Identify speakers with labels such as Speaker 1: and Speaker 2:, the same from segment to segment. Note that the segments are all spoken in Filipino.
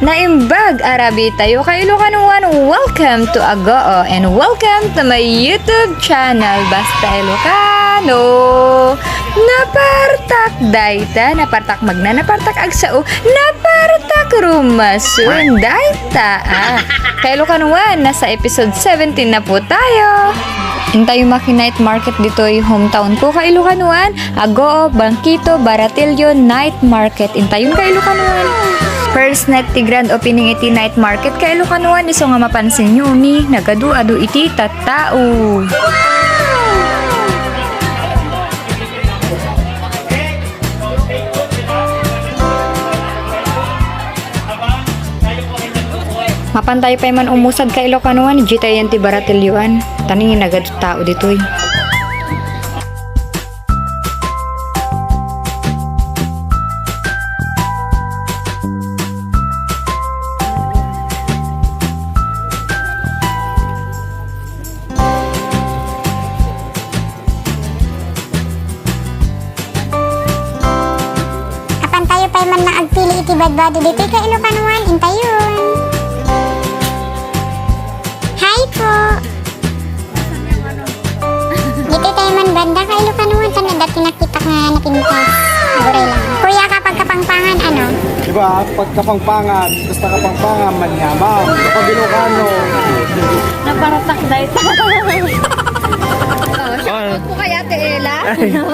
Speaker 1: Naimbag Arabi tayo kay Ilocanuan. Welcome to Agoo and welcome to my YouTube channel Basta Ilocano. Napartak dayta, napartak magna, napartak agsao, napartak rumasun dayta. Kay Ilocanuan, nasa episode 17 na po tayo. Intayo Maki Night Market dito ay hometown ko kay Ilocanuan. Agoo, Bangkito, Baratillo Night Market. Intayon kay Ilocanuan. First night ti grand opening iti night market kay Ilocanuan iso nga mapansin nyo mi nagadu-adu iti tattao. Mapantay pa man umusad kay Ilocanuan jitayan ti Baratilyoan taningin nagadu tao ditoy.
Speaker 2: Man na agpili iti badbado dito kay Ilocanuan, intayon. Hi po. Dito tayo man banda kay Ilocanuan, tan dati nakita nga nakintas. Agoray lang. Kuya kapag kapangpangan ano?
Speaker 3: Diba, pag kapangpangan, basta kapangpangan, manyamang. Kapag Ilocano.
Speaker 1: Naparatak dahil shoutout po kay Ate Ella. Kayo.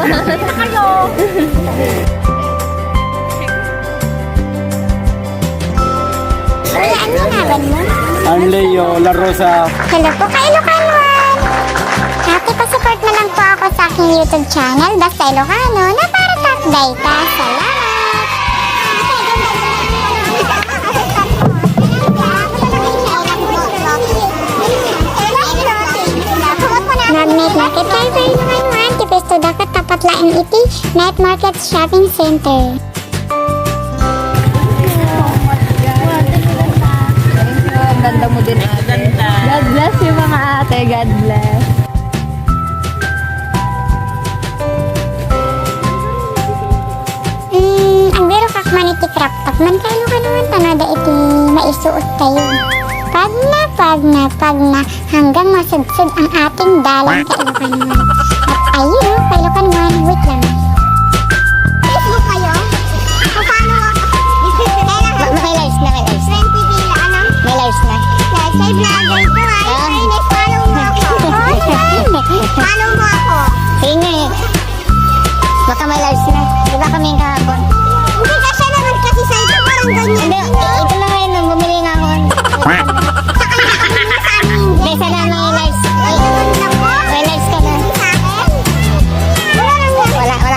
Speaker 2: Kuya, ano naban mo?
Speaker 3: I'm Leo La Rosa.
Speaker 2: Hello po kay Ilocanuan. Happy pa-support na lang po ako sa aking YouTube channel, Basta Ilocano, na para top data. Salamat! Mag-night market kayo sa Ilocanuan, tipesto dapat tapat laing iti Night Market Shopping Center.
Speaker 1: Ganda mo din ate. God bless you mga ate. God bless.
Speaker 2: Ang biro kakman iti crop top man kayo kanuman tanada iti maisuot tayo. Pag na hanggang masudsud ang ating dalang kayo kanuman. At ayun kayo kanuman, wait lang. Facebook kayo? Paano ako? May lives na, may lives. 20 bila, ano? May lives na. Say vlogger ko ay. Follow mo ako. Follow mo ako. Sige nga eh. Baka may lives na. Diba kami yung kahapon? Hindi kasi naman kasi sa ito parang ganyan. Hindi, ito na ngayon nung bumili nga ako. Saka yung nakabili sa amin. Hindi, sana may lives. May lives ka na. Sa akin? Wala lang yan. Wala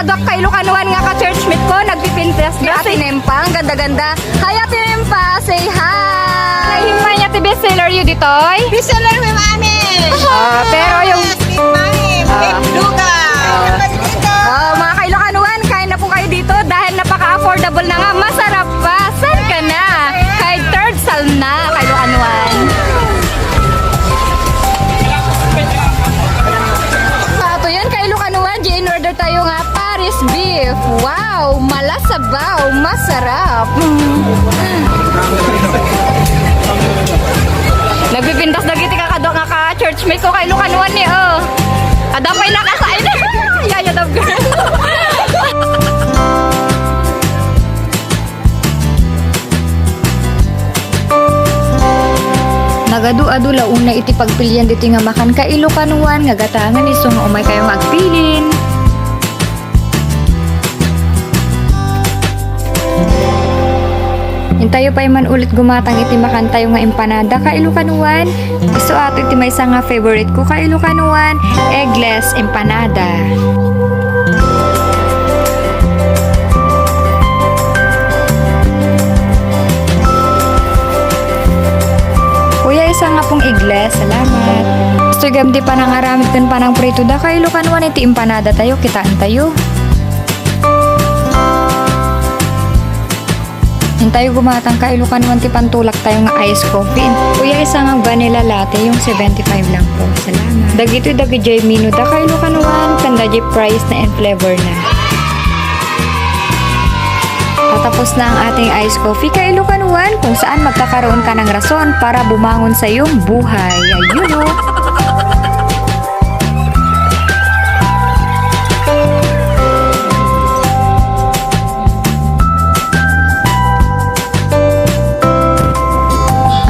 Speaker 1: kadok kay Lukanuan nga ka-churchmate ko, nagpipintas di Ate Nempa, ang ganda-ganda. Hi Ate Nempa, say hi! Himay niya ti bestseller you ditoy?
Speaker 4: Bestseller mo, mami!
Speaker 1: Pero yung...
Speaker 4: Mami, luga!
Speaker 1: Mga kay Lukanuan, kain na po kayo dito dahil napaka-affordable na nga, masarap pa. Saan ka na? Kay Third Sal na, kay Lukanuan. Ato yan, kay Lukanuan, in-order tayo nga Paris beef. Wow, malasabaw, masarap. Nagbibintas na giti kakadok nga ka-churchmate ko kay Lukanuan ni Adapay nakasain. Yaya dab girl. Nagadu-adu launa iti pagpilian diti nga makan ka Ilokanuan nga gatangan iso nga umay kayo nga agpilin. Hintayo pa man ulit gumatang iti makan tayo nga empanada ka Ilokanuan. Iso ato iti may nga favorite ko ka Ilokanuan, eggless empanada. Kuya, isa nga pong igles. Salamat. Gusto gamdi pa nang aramid kan pa ng prito da kay Lukanuan iti empanada tayo. Kitaan tayo. Hintayo gumatang kay Lukanuan ti pantulak tayo nga ice coffee. Kuya, isa nga vanilla latte yung 75 lang po. Salamat. Dagito dagi jay menu da kay Lukanuan. Kanda jay price na and flavor na. Patapos na ang ating ice coffee kay Lukanuan kung saan magkakaroon ka ng rason para bumangon sa iyong buhay. Ayun o.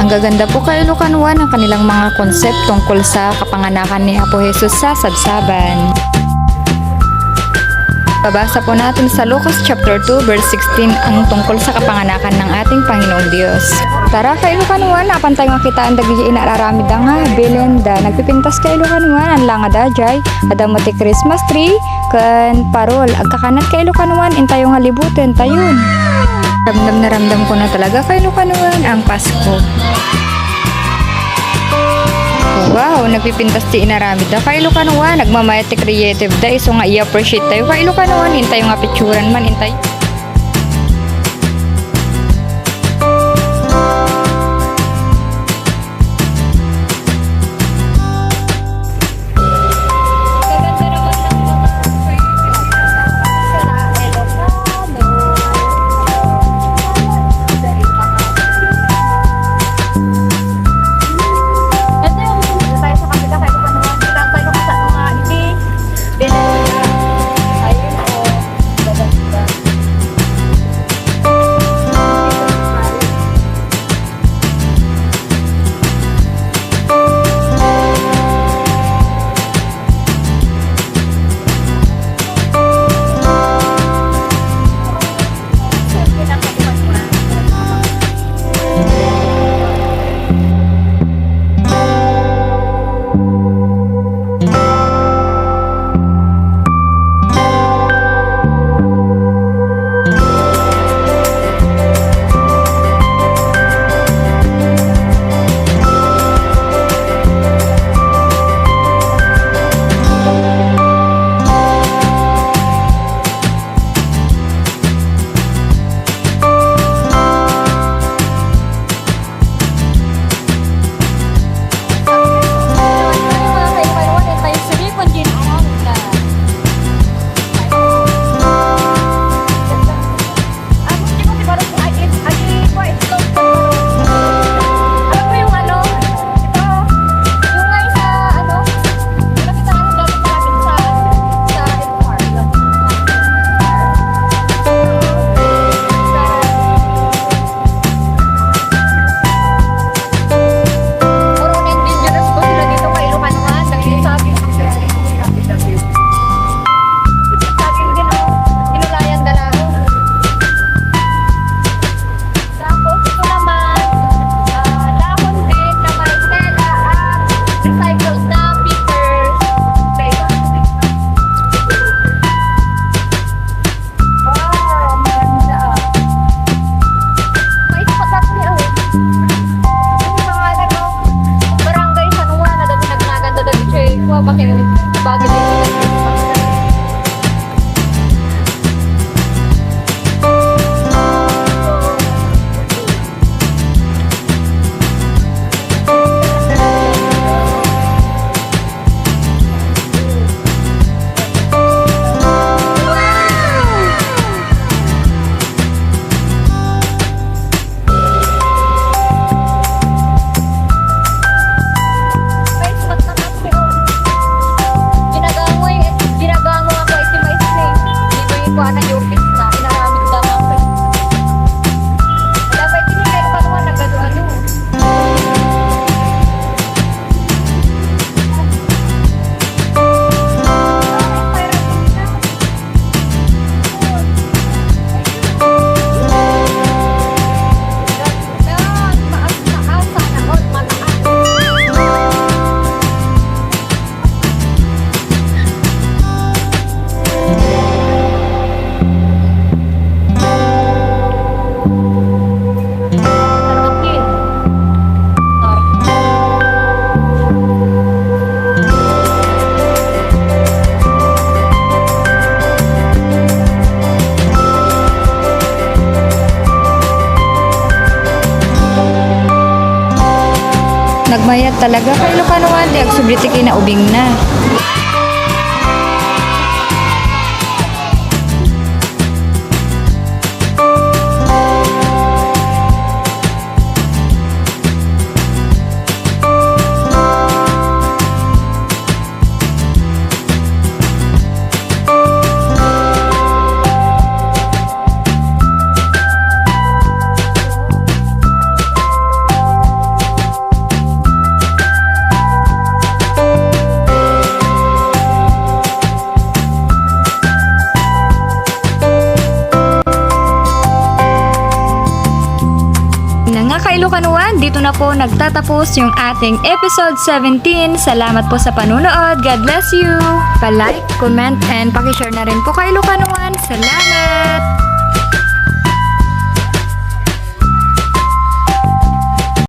Speaker 1: Ang gaganda po kay Lukanuan ang kanilang mga konsep tungkol sa kapanganakan ni Apo Jesus sa Sabsaban. Babasa po natin sa Lucas chapter 2 verse 16 ang tungkol sa kapanganakan ng ating Panginoong Diyos. Tara kay Lukanuan, apan tayo makita ang dagi inararamid nga Belenda. Nagpipintas kay Lukanuan ang langa dajay, adamoti Christmas tree, kan parol. Agkakanat kay Lukanuan, intayo nga libutin tayon. Ramdam na ramdam ko na talaga kay Lukanuan ang Pasko. Wow, nagpipintas ti inaramid da kay Lukanuan, nagmamayat ti creative da, iso nga i-appreciate tayo kay Lukanuan, intay nga picturean man, intay. Mayat talaga kay Lukanuan, di agsubriti kinaubing na. Kailukanuan, dito na po nagtatapos yung ating episode 17. Salamat po sa panunood. God bless you. Pa-like, comment, and pakishare na rin po Kailukanuan. Salamat!